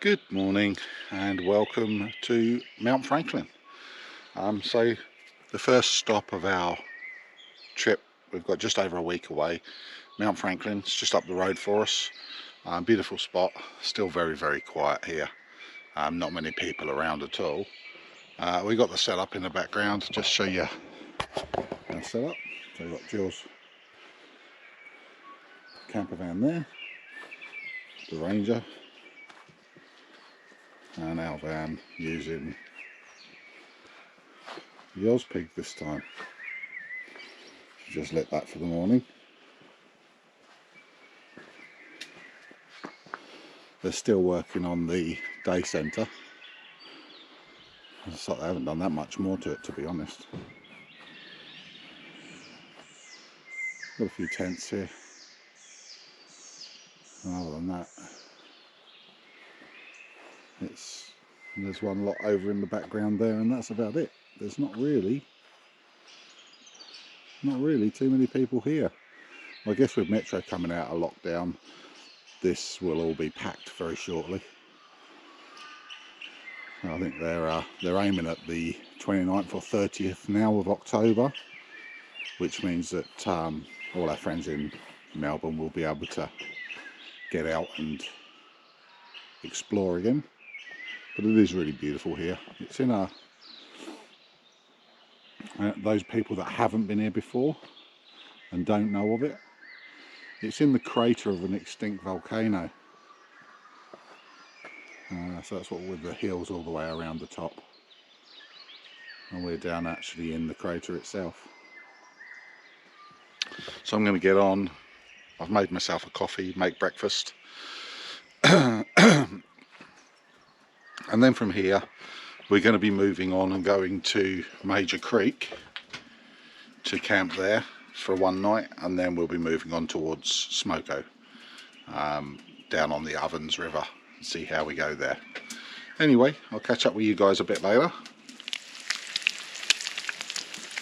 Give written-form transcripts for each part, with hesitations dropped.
Good morning and welcome to Mount Franklin. So the first stop of our trip, we've got just over a week away. Mount Franklin, it's just up the road for us. Beautiful spot, still very quiet here. Not many people around at all. We got the setup in the background to just show you our setup. So we've got Jill's camper van there, the Ranger, and our van using the Ozpig this time. Just lit that for the morning. They're still working on the day centre. It's like they haven't done that much more to it, to be honest. Got a few tents here. And other than that, there's one lot over in the background there, and that's about it. There's not really too many people here. I guess with Metro coming out of lockdown, this will all be packed very shortly. I think they're aiming at the 29th or 30th now of October, which means that all our friends in Melbourne will be able to get out and explore again. But it is really beautiful here. It's in those people that haven't been here before and don't know of it, it's in the crater of an extinct volcano. So that's what, with the hills all the way around the top, and we're down actually in the crater itself. So I'm going to get on. I've made myself a coffee, make breakfast. And then from here we're going to be moving on and going to Major Creek to camp there for one night, and then we'll be moving on towards Smoko, down on the Ovens River, and see how we go there. Anyway, I'll catch up with you guys a bit later.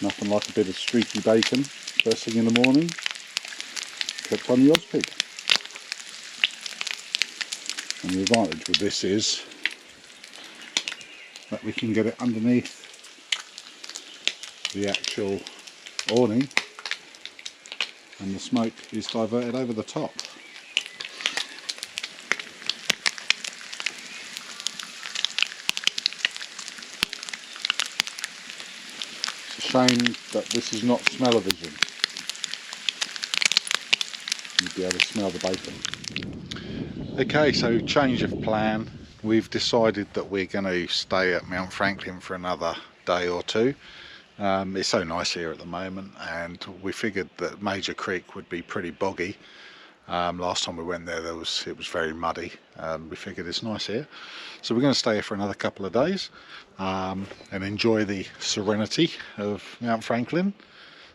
Nothing like a bit of streaky bacon first thing in the morning, cooked on the Ozpig. And the advantage with this is that we can get it underneath the actual awning, and the smoke is diverted over the top. It's a shame that this is not smell-o-vision. You'd be able to smell the bacon. Okay, so change of plan. We've decided that we're going to stay at Mount Franklin for another day or two. It's so nice here at the moment, and we figured that Major Creek would be pretty boggy. Last time we went there, it was very muddy. We figured it's nice here, so we're going to stay here for another couple of days and enjoy the serenity of Mount Franklin.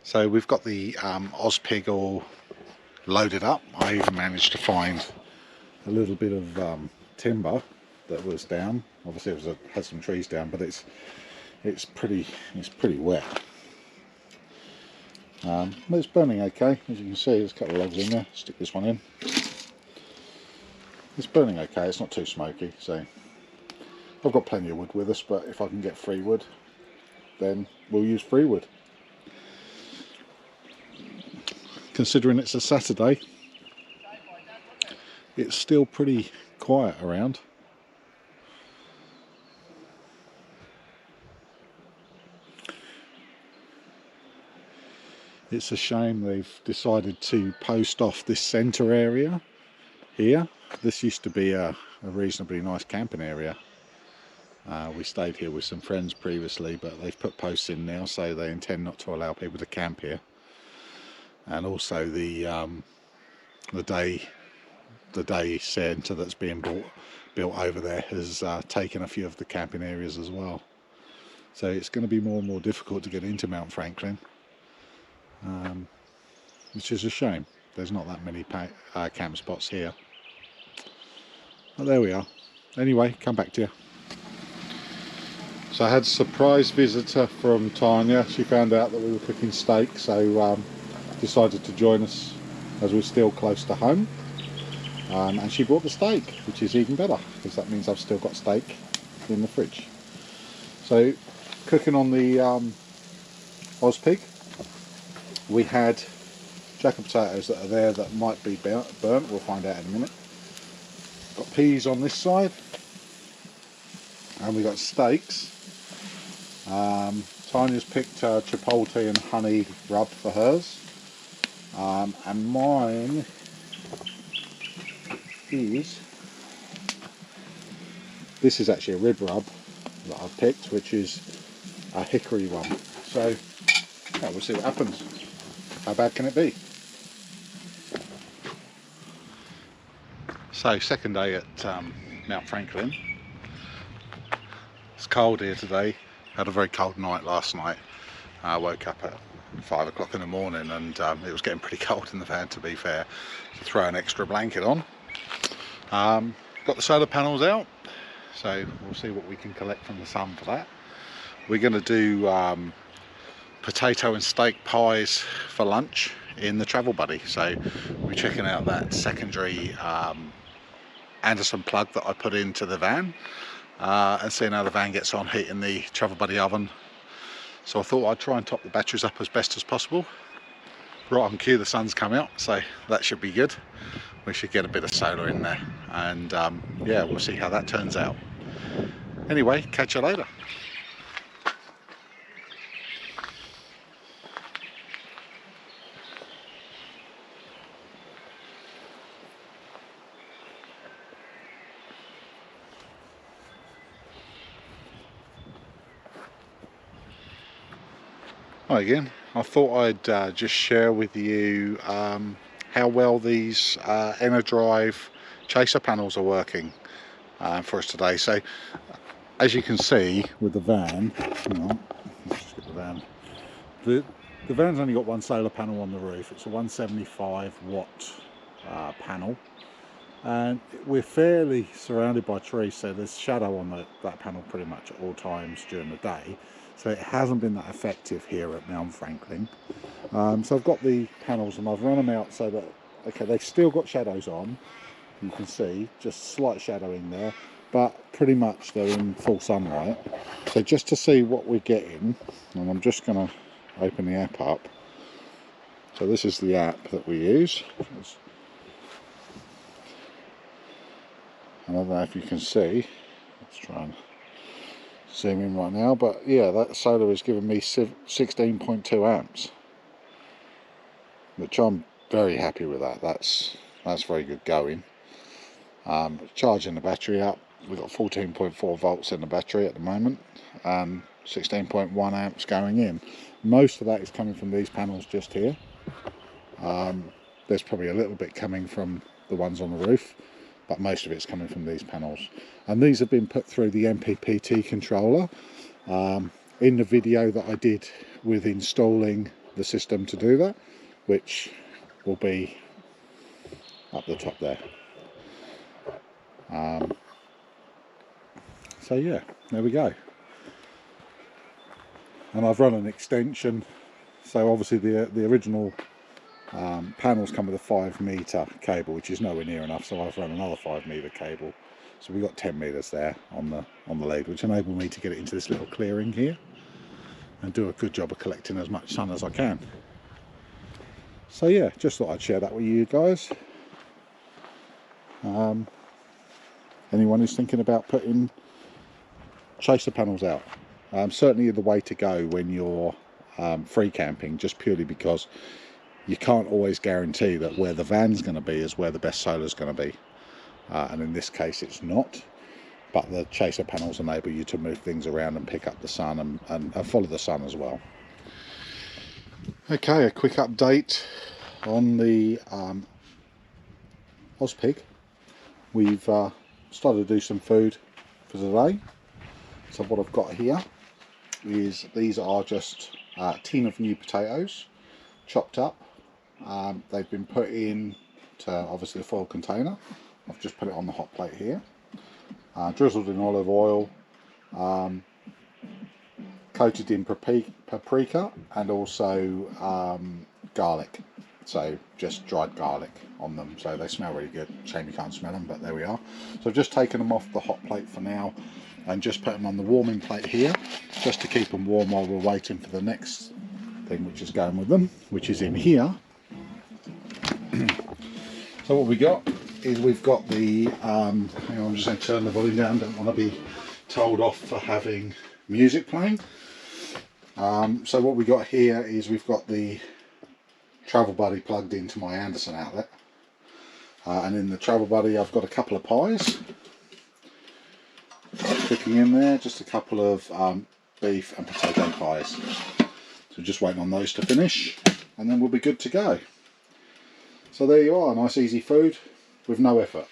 So we've got the Ozpig all loaded up. I even managed to find a little bit of timber that was down. Obviously it had some trees down, but it's pretty wet. But it's burning okay. As you can see, there's a couple of logs in there. Stick this one in. It's burning okay. It's not too smoky. So I've got plenty of wood with us, but if I can get free wood, then we'll use free wood. Considering it's a Saturday, it's still pretty quiet around. It's a shame they've decided to post off this centre area here. This used to be a reasonably nice camping area. We stayed here with some friends previously, but they've put posts in now, so they intend not to allow people to camp here. And also the day centre that's being built over there has taken a few of the camping areas as well. So it's going to be more and more difficult to get into Mount Franklin, which is a shame. There's not that many camp spots here. But there we are. Anyway, come back to you. So I had a surprise visitor from Tanya. She found out that we were cooking steak, so decided to join us as we're still close to home. And she brought the steak, which is even better because that means I've still got steak in the fridge. So cooking on the Ozpig, we had jack of potatoes that are there that might be burnt, we'll find out in a minute. Got peas on this side, and we got steaks. Tanya's picked chipotle and honey rub for hers, and mine is, this is actually a rib rub that I've picked, which is a hickory one. So yeah, we'll see what happens. How bad can it be? So second day at Mount Franklin. It's cold here today. Had a very cold night last night. I woke up at 5 o'clock in the morning, and it was getting pretty cold in the van, to be fair. So throw an extra blanket on. Got the solar panels out, so we'll see what we can collect from the sun for that. We're going to do potato and steak pies for lunch in the travel buddy, so we're checking out that secondary Anderson plug that I put into the van, and seeing how the van gets on heating the travel buddy oven. So I thought I'd try and top the batteries up as best as possible. Right on cue, the sun's come out, so that should be good. We should get a bit of solar in there, and yeah, we'll see how that turns out. Anyway, catch you later. Hi again. I thought I'd just share with you how well these Enerdrive chaser panels are working for us today. So as you can see with the van, hang on, let's just get the van. The van's only got one solar panel on the roof. It's a 175 watt panel, and we're fairly surrounded by trees, so there's shadow on that panel pretty much at all times during the day. So it hasn't been that effective here at Mount Franklin. So I've got the panels and I've run them out so that, okay, they've still got shadows on. You can see just slight shadowing there, but pretty much they're in full sunlight. So just to see what we're getting, and I'm just going to open the app up. So this is the app that we use. I don't know if you can see. Let's try and zoom in right now, but yeah, that solar is giving me 16.2 amps, which I'm very happy with that. That's very good going. Charging the battery up, we've got 14.4 volts in the battery at the moment, and 16.1 amps going in. Most of that is coming from these panels just here. There's probably a little bit coming from the ones on the roof, but most of it's coming from these panels. And these have been put through the MPPT controller in the video that I did with installing the system to do that, which will be up the top there. So yeah, there we go. And I've run an extension, so obviously the original panels come with a 5 metre cable, which is nowhere near enough, so I've run another 5 metre cable. So we've got 10 metres there on the lead, which enabled me to get it into this little clearing here and do a good job of collecting as much sun as I can. So yeah, just thought I'd share that with you guys. Anyone who's thinking about putting chaser panels out, certainly the way to go when you're free camping, just purely because you can't always guarantee that where the van's going to be is where the best solar is going to be. And in this case it's not, but the chaser panels enable you to move things around and pick up the sun and follow the sun as well. Okay, a quick update on the Ozpig. We've started to do some food for today. So what I've got here is, these are just a tin of new potatoes chopped up. They've been put in to obviously a foil container. I've just put it on the hot plate here, drizzled in olive oil, coated in paprika and also garlic. so just dried garlic on them, so they smell really good. Shame you can't smell them, but there we are. So I've just taken them off the hot plate for now and just put them on the warming plate here, just to keep them warm while we're waiting for the next thing which is going with them, which is in here. So what we got is we've got the hang on, I'm just going to turn the volume down, don't want to be told off for having music playing. So what we got here is we've got the Travel Buddy plugged into my Anderson outlet, and in the Travel Buddy I've got a couple of pies cooking in there, just a couple of beef and potato pies. So just waiting on those to finish and then we'll be good to go. So there you are, nice easy food with no effort.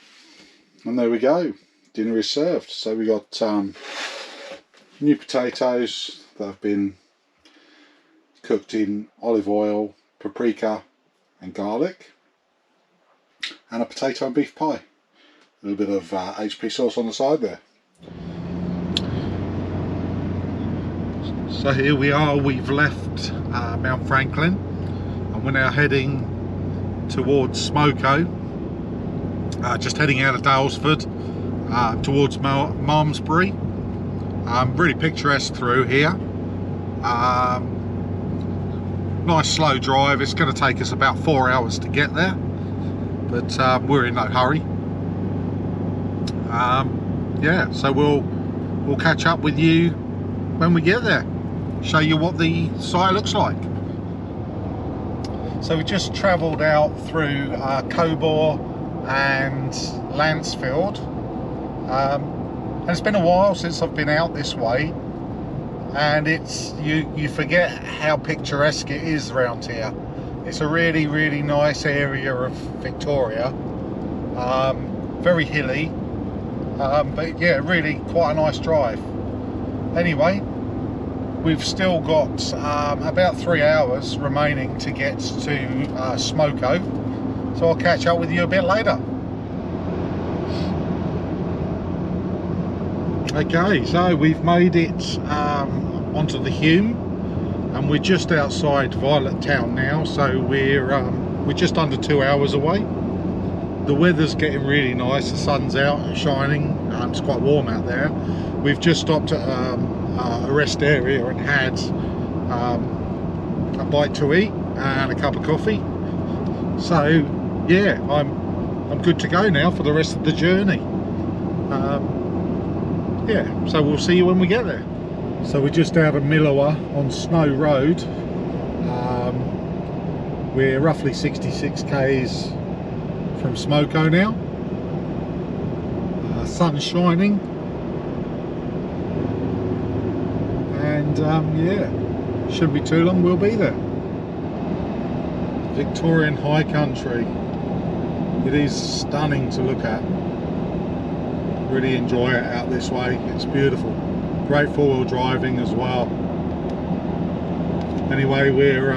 And there we go, dinner is served. So we got new potatoes that have been cooked in olive oil, paprika and garlic, and a potato and beef pie. A little bit of HP sauce on the side there. So here we are, we've left Mount Franklin and we're now heading towards Smoko, just heading out of Dalesford towards Malmesbury. Really picturesque through here. Nice slow drive. It's going to take us about 4 hours to get there, but we're in no hurry. Yeah, so we'll catch up with you when we get there, show you what the site looks like. So we just travelled out through Cobourg and Lansfield, and it's been a while since I've been out this way, and it's you forget how picturesque it is around here. It's a really nice area of Victoria, very hilly, but yeah, really quite a nice drive. Anyway, we've still got about 3 hours remaining to get to Smoko, so I'll catch up with you a bit later. Okay, so we've made it onto the Hume, and we're just outside Violet Town now, so we're just under 2 hours away. The weather's getting really nice, the sun's out and shining, it's quite warm out there. We've just stopped at a rest area and had a bite to eat and a cup of coffee. So yeah, I'm good to go now for the rest of the journey. Yeah, so we'll see you when we get there. So we're just out of Millawa on Snow Road. We're roughly 66 k's from Smoko now. Sun's shining, and yeah, shouldn't be too long, we'll be there. Victorian high country. It is stunning to look at. Really enjoy it out this way, it's beautiful. Great four-wheel driving as well. Anyway, we're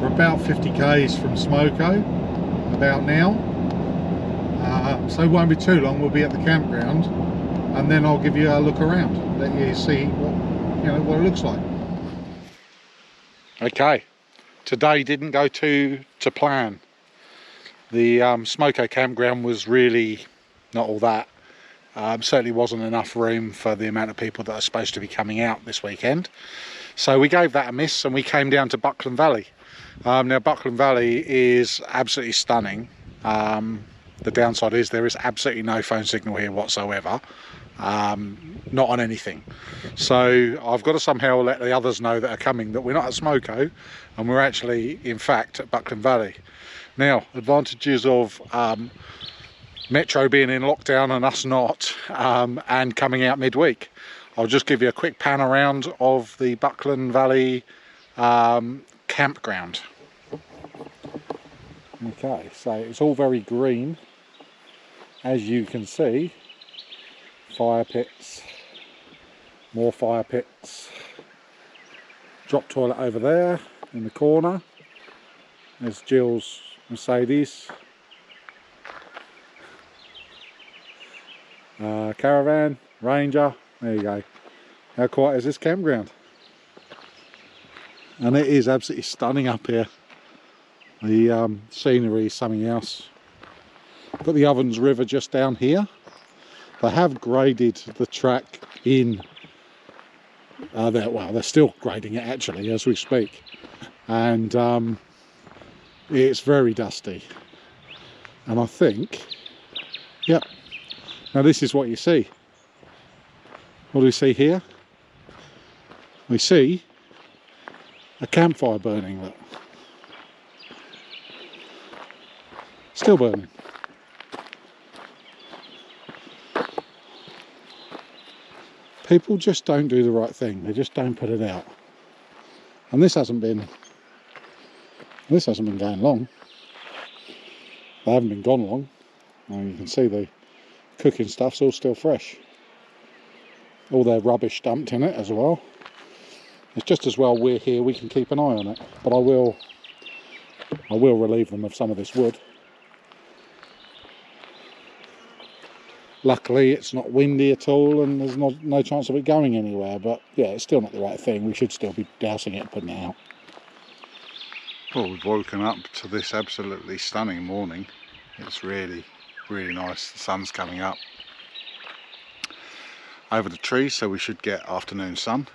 about 50 k's from Smoko about now, so it won't be too long. We'll be at the campground, and then I'll give you a look around, let you see what it looks like. Okay, today didn't go to plan. The Smoko campground was really not all that. Certainly wasn't enough room for the amount of people that are supposed to be coming out this weekend. So we gave that a miss and we came down to Buckland Valley. Now Buckland Valley is absolutely stunning. The downside is there is absolutely no phone signal here whatsoever. Not on anything. So I've got to somehow let the others know that are coming that we're not at Smoko and we're actually in fact at Buckland Valley. Now, advantages of Metro being in lockdown and us not, and coming out midweek. I'll just give you a quick pan around of the Buckland Valley campground. Okay, so it's all very green, as you can see. Fire pits, more fire pits, drop toilet over there in the corner. There's Jill's Mercedes. Caravan, Ranger, there you go. How quiet is this campground? And it is absolutely stunning up here. The scenery is something else. Got the Ovens River just down here. They have graded the track in. They're still grading it actually as we speak, and it's very dusty. And I think, yep. Now this is what you see. What do we see here? We see a campfire burning. Look. Still burning. People just don't do the right thing. They just don't put it out. And this hasn't been going long. They haven't been gone long. And you can see the cooking stuff's all still fresh. All their rubbish dumped in it as well. It's just as well we're here, we can keep an eye on it. But I will relieve them of some of this wood. Luckily it's not windy at all and there's no chance of it going anywhere, but yeah, it's still not the right thing. We should still be dousing it and putting it out. Well, we've woken up to this absolutely stunning morning. It's really, really nice. The sun's coming up over the trees, so we should get afternoon sun.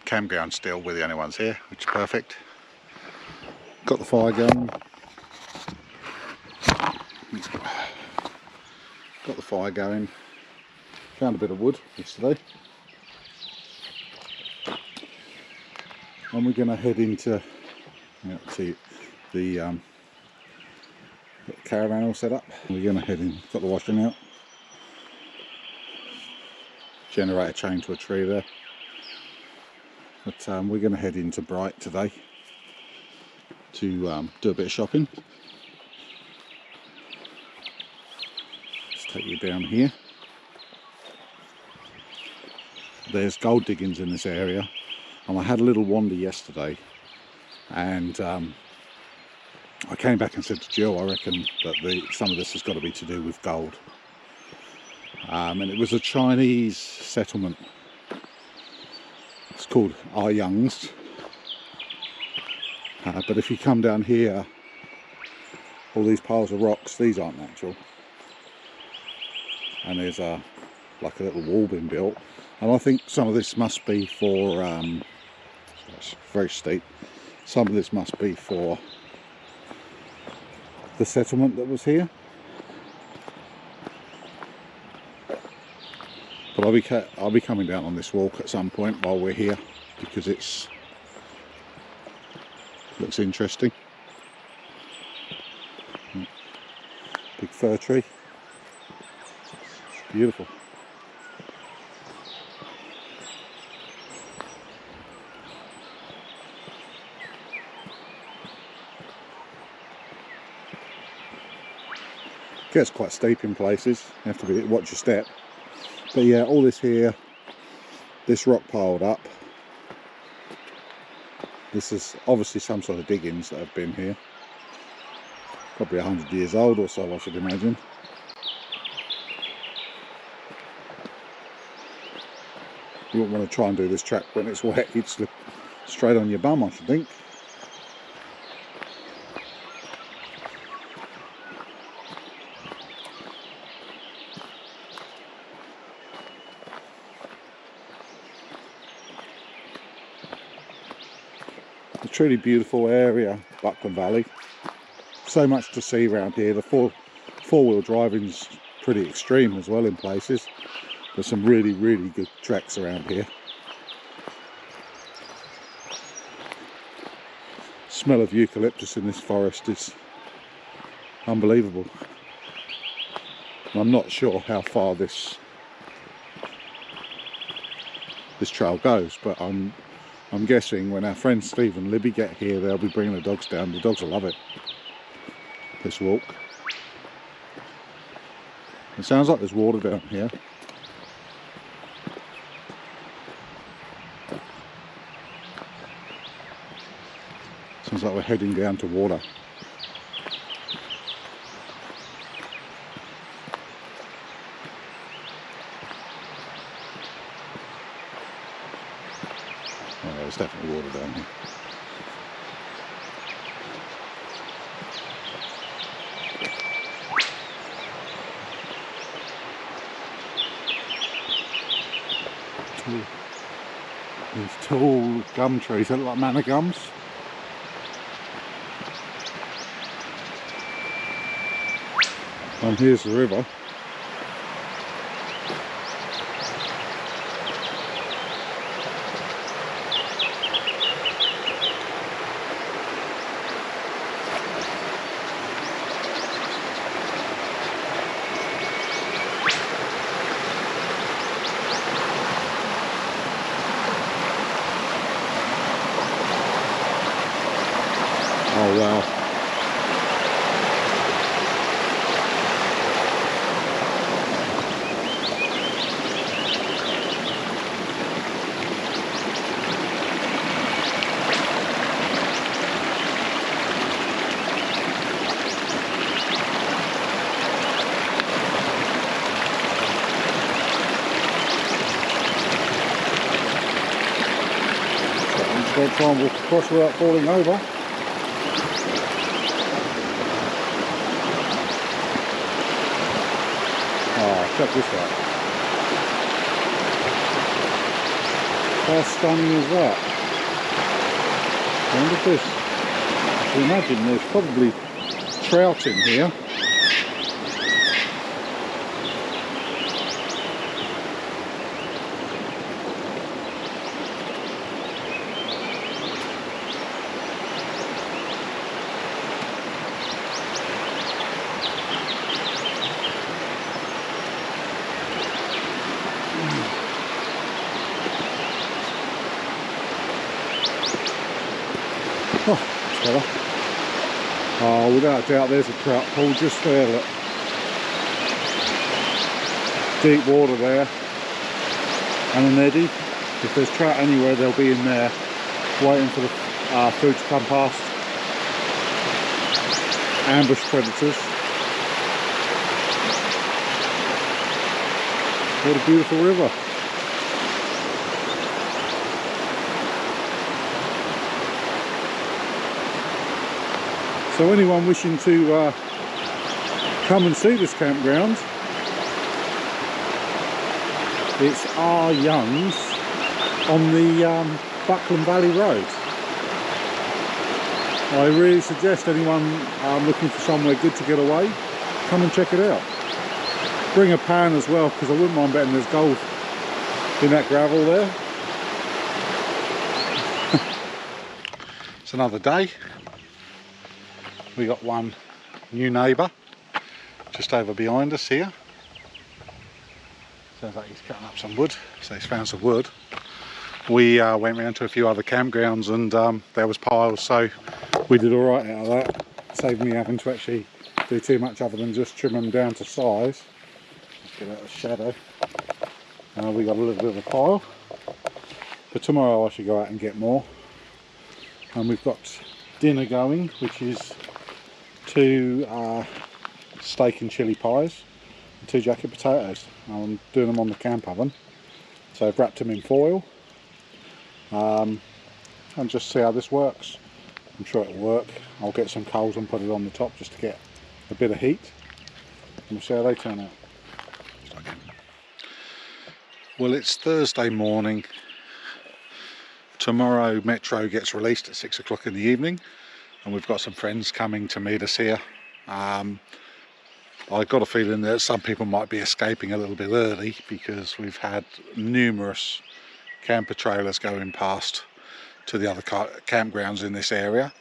Campground still, we're the only ones here, which is perfect. Got the fire going. Got the fire going. Found a bit of wood yesterday. And we're going to head into see the caravan all set up. We're going to head in. Got the washing out. Generator chained to a tree there. But we're going to head into Bright today to do a bit of shopping. Take you down here. There's gold diggings in this area, and I had a little wander yesterday, and I came back and said to Jill, I reckon that some of this has got to be to do with gold. And it was a Chinese settlement. It's called Young's. But if you come down here, all these piles of rocks, these aren't natural. And there's like a little wall being built, and I think some of this must be for it's very steep. Some of this must be for the settlement that was here. But I'll be coming down on this walk at some point while we're here, because looks interesting. Big fir tree. Beautiful. Gets quite steep in places. You have to watch your step. But yeah, all this here, this rock piled up. This is obviously some sort of diggings that have been here. Probably 100 years old or so, I should imagine. You wouldn't want to try and do this track when it's wet. You'd slip straight on your bum, I should think. A truly beautiful area, Buckland Valley. So much to see around here. The four-wheel driving's pretty extreme as well in places. There's some really, really good tracks around here. Smell of eucalyptus in this forest is unbelievable. I'm not sure how far this trail goes, but I'm guessing when our friends Steve and Libby get here, they'll be bringing the dogs down. The dogs will love it, this walk. It sounds like there's water down here. Sounds like we're heading down to water. Oh, there's definitely water down here. These tall gum trees, they look like manna gums. And here's the river. Oh wow. So I'm just going to try and walk across without falling over. Oh, check this out. How stunning is that? And look at this. I can imagine there's probably trout in here. Oh, without doubt there's a trout pool just there, look. Deep water there. And an eddy. If there's trout anywhere, they'll be in there waiting for the food to come past. Ambush predators. What a beautiful river. So anyone wishing to come and see this campground, it's R. Young's on the Buckland Valley Road. I really suggest anyone looking for somewhere good to get away, come and check it out. Bring a pan as well, because I wouldn't mind betting there's gold in that gravel there. It's another day. We got one new neighbour just over behind us here. Sounds like he's cutting up some wood, so he's found some wood. We went round to a few other campgrounds and there was piles, so we did alright out of that. Saved me having to actually do too much other than just trim them down to size. Let's get out of the shadow. We got a little bit of a pile. But tomorrow I should go out and get more. And we've got dinner going, which is 2 steak and chilli pies and 2 jacket potatoes. I'm doing them on the camp oven, so I've wrapped them in foil and just see how this works. I'm sure it'll work. I'll get some coals and put it on the top just to get a bit of heat, and we'll see how they turn out. Well, it's Thursday morning. Tomorrow Metro gets released at 6 o'clock in the evening, and we've got some friends coming to meet us here. I got a feeling that some people might be escaping a little bit early because we've had numerous camper trailers going past to the other campgrounds in this area.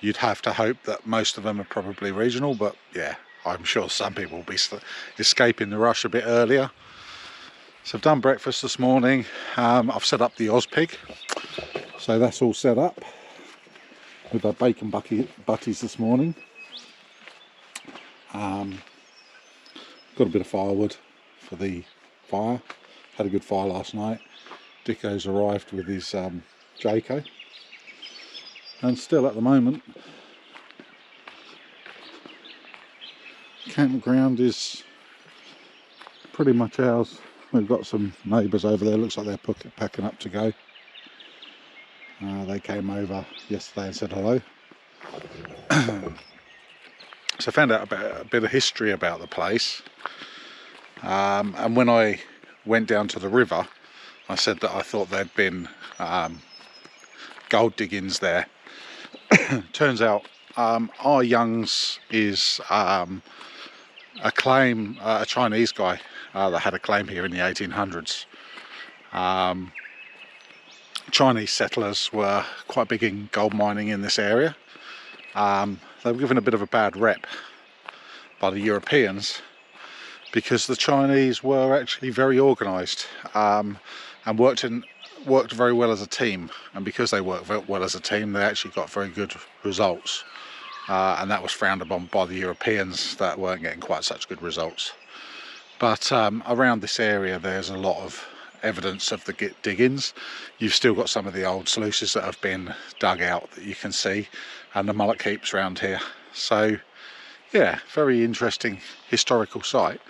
You'd have to hope that most of them are probably regional, but yeah, I'm sure some people will be escaping the rush a bit earlier. So I've done breakfast this morning. I've set up the Ozpig, so that's all set up with our bacon butties this morning. Got a bit of firewood for the fire. Had a good fire last night. Dicko's arrived with his Jayco, and still at the moment campground is pretty much ours. We've got some neighbours over there, looks like they're packing up to go. They came over yesterday and said hello. So I found out about a bit of history about the place, and when I went down to the river, I said that I thought there'd been gold diggings there. Turns out our Youngs is a claim, a Chinese guy that had a claim here in the 1800s. Chinese settlers were quite big in gold mining in this area. They were given a bit of a bad rep by the Europeans because the Chinese were actually very organised and worked very well as a team, and because they worked very well as a team, they actually got very good results, and that was frowned upon by the Europeans that weren't getting quite such good results. But around this area there's a lot of evidence of the diggings. You've still got some of the old sluices that have been dug out that you can see, and the mullet keeps around here. So yeah, very interesting historical site.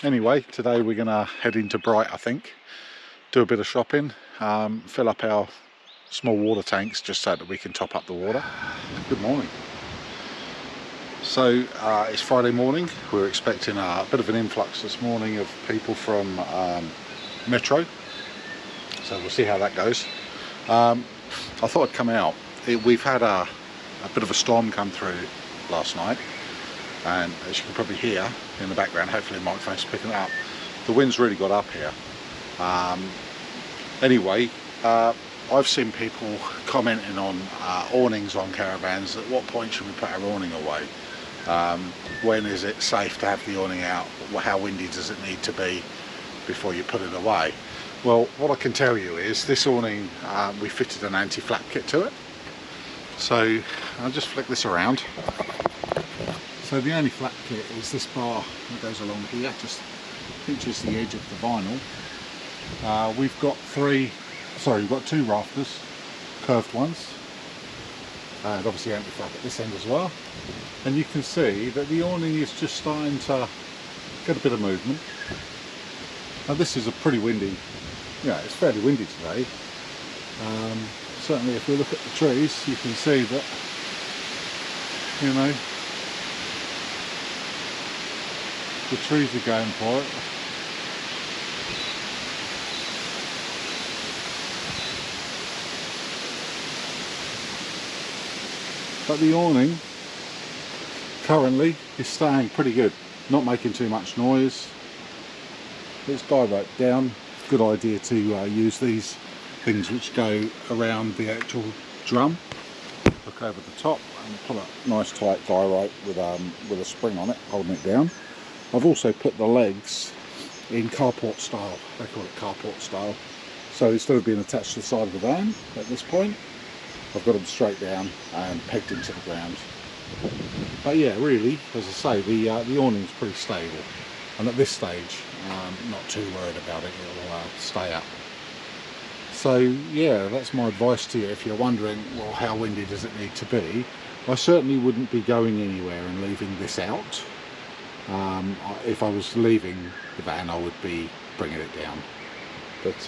Anyway, today we're gonna head into Bright, I think, do a bit of shopping, fill up our small water tanks just so that we can top up the water. Good morning. So it's Friday morning. We're expecting a bit of an influx this morning of people from Metro, so we'll see how that goes. I thought I'd come out. We've had a bit of a storm come through last night, and as you can probably hear in the background, hopefully the microphone's picking it up, the wind's really got up here. Anyway, I've seen people commenting on awnings on caravans. At what point should we put our awning away? When is it safe to have the awning out? How windy does it need to be before you put it away? Well, what I can tell you is this awning, we fitted an anti-flap kit to it. So I'll just flick this around. So the only flap kit is this bar that goes along here, just pinches the edge of the vinyl. We've got two rafters, curved ones, and obviously anti-flap at this end as well. And you can see that the awning is just starting to get a bit of movement. Now this is a pretty windy, it's fairly windy today. Certainly if we look at the trees, you can see that, the trees are going for it. But the awning currently is staying pretty good, not making too much noise. It's guy roped down. Good idea to use these things which go around the actual drum. Look over the top and pull a nice tight guy rope with a spring on it, holding it down. I've also put the legs in carport style. They call it carport style. So instead of being attached to the side of the van at this point, I've got them straight down and pegged into the ground. But yeah, really, as I say, the awning's pretty stable, and at this stage, not too worried about it. It'll stay up. So yeah, that's my advice to you if you're wondering, well, how windy does it need to be? I certainly wouldn't be going anywhere and leaving this out. If I was leaving the van, I would be bringing it down. But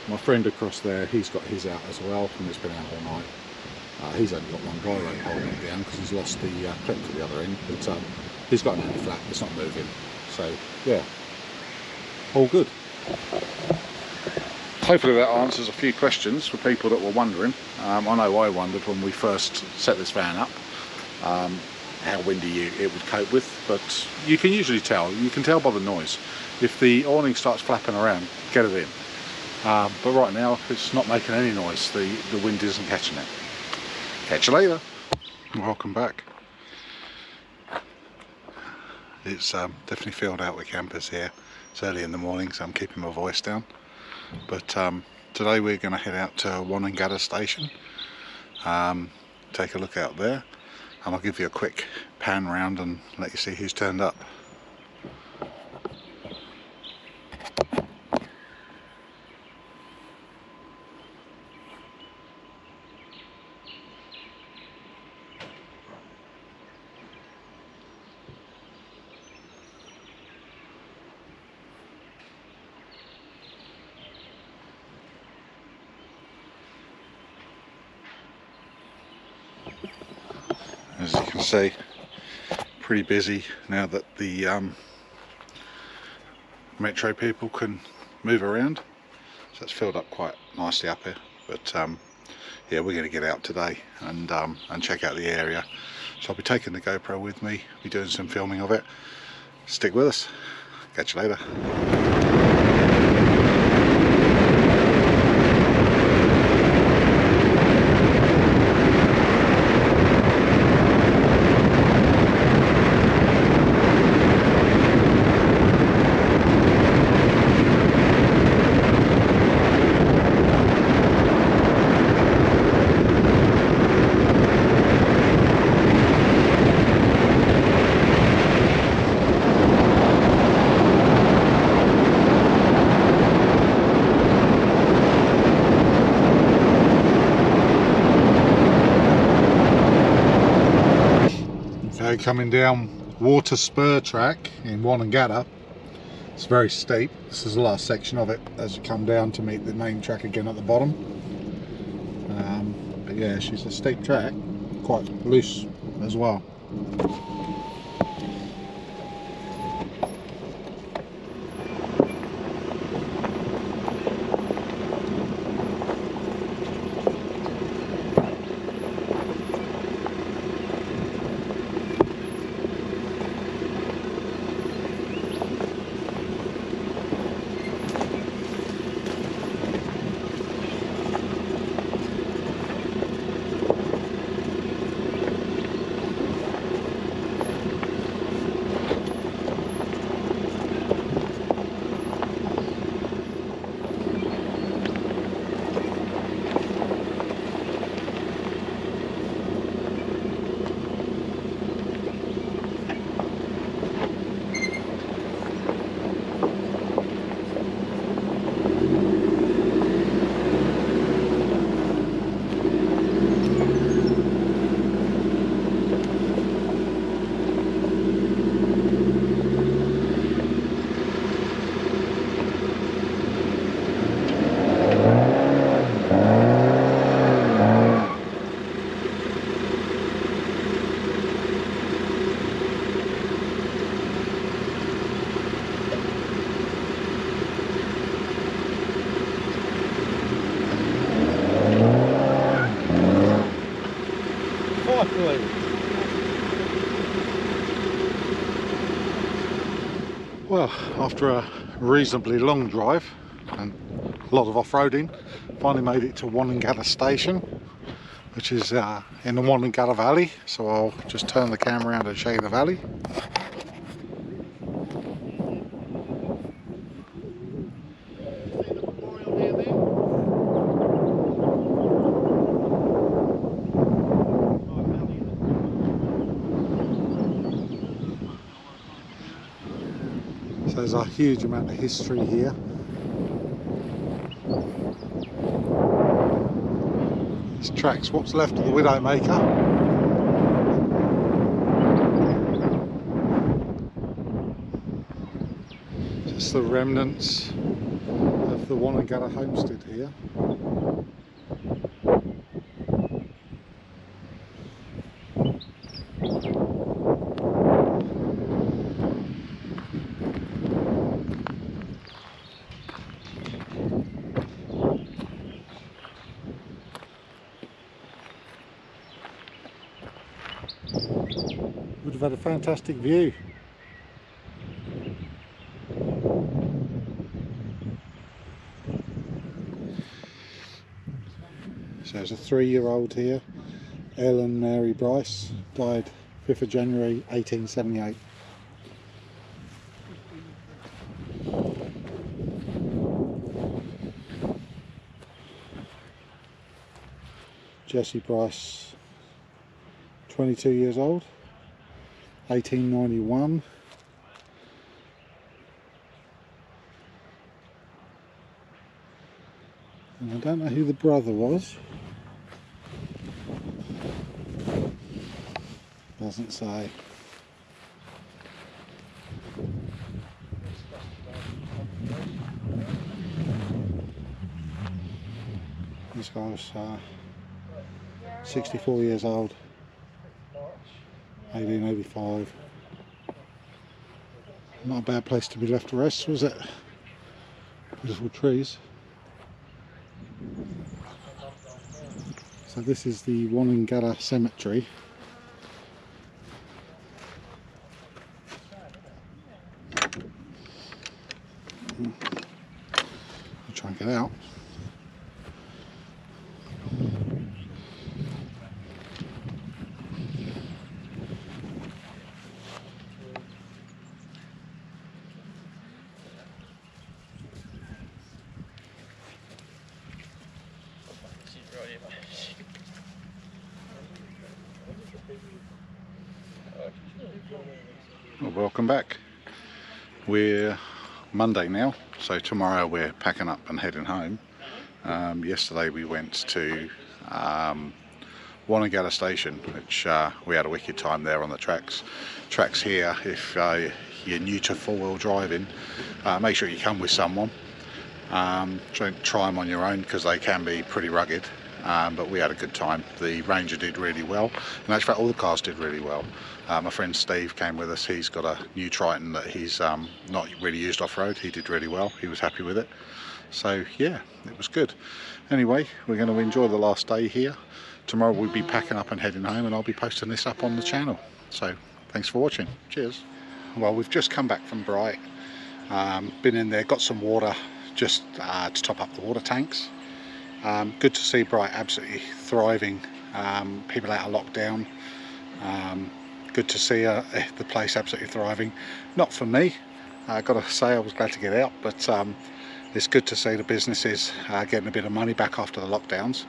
my friend across there, he's got his out as well, and it's been out all night. He's only got one guy rope holding it down because he's lost the clip to the other end, but he's got an anti-flap, it's not moving. So yeah, all good. Hopefully that answers a few questions for people that were wondering. I know I wondered when we first set this van up how windy it would cope with, but you can usually tell. You can tell by the noise. If the awning starts flapping around, get it in. But right now it's not making any noise. The wind isn't catching it. Catch you later. Welcome back. It's definitely filled out with campers here. It's early in the morning, so I'm keeping my voice down. But today we're going to head out to Wonnangatta station, take a look out there, and I'll give you a quick pan round and let you see who's turned up. As you can see, pretty busy now that the metro people can move around. So it's filled up quite nicely up here. But yeah, we're going to get out today and check out the area. So I'll be taking the GoPro with me, be doing some filming of it. Stick with us. Catch you later. Coming down water spur track in Wonnangatta. It's very steep. This is the last section of it as you come down to meet the main track again at the bottom. But yeah, she's a steep track, quite loose as well. Well, after a reasonably long drive and a lot of off-roading, finally made it to Wonnangatta station, which is in the Wonnangatta Valley. So I'll just turn the camera around and show you the valley. So there's a huge amount of history here. This track's what's left of the Widowmaker. Just the remnants of the Wonnangatta homestead here. Would have had a fantastic view. So there's a 3-year-old here, Ellen Mary Bryce, died 5th of January 1878. Jessie Bryce, 22 years old, 1891. And I don't know who the brother was. Doesn't say. This guy was 64 years old, 1885. Not a bad place to be left to rest, was it? Beautiful trees. So this is the Wonnangatta cemetery. I'll try and get out. Well, welcome back. We're Monday now, so tomorrow we're packing up and heading home. Yesterday we went to Wonnangatta station, which we had a wicked time there on the tracks. Tracks here, if you're new to four-wheel driving, make sure you come with someone. Don't try them on your own because they can be pretty rugged. But we had a good time. The Ranger did really well, and actually all the cars did really well. My friend Steve came with us. He's got a new Triton that he's not really used off-road. He did really well. He was happy with it. So yeah, it was good. Anyway, we're going to enjoy the last day here. Tomorrow we'll be packing up and heading home, and I'll be posting this up on the channel. So thanks for watching. Cheers. Well, we've just come back from Bright. Been in there, got some water just to top up the water tanks. Good to see Bright absolutely thriving. People out of lockdown. Good to see the place absolutely thriving. Not for me, I've got to say I was glad to get out, but it's good to see the businesses getting a bit of money back after the lockdowns.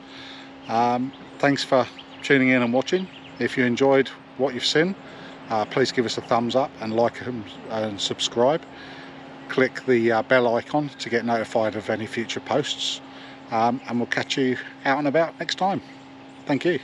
Thanks for tuning in and watching. If you enjoyed what you've seen, please give us a thumbs up and like and subscribe. Click the bell icon to get notified of any future posts. And we'll catch you out and about next time. Thank you.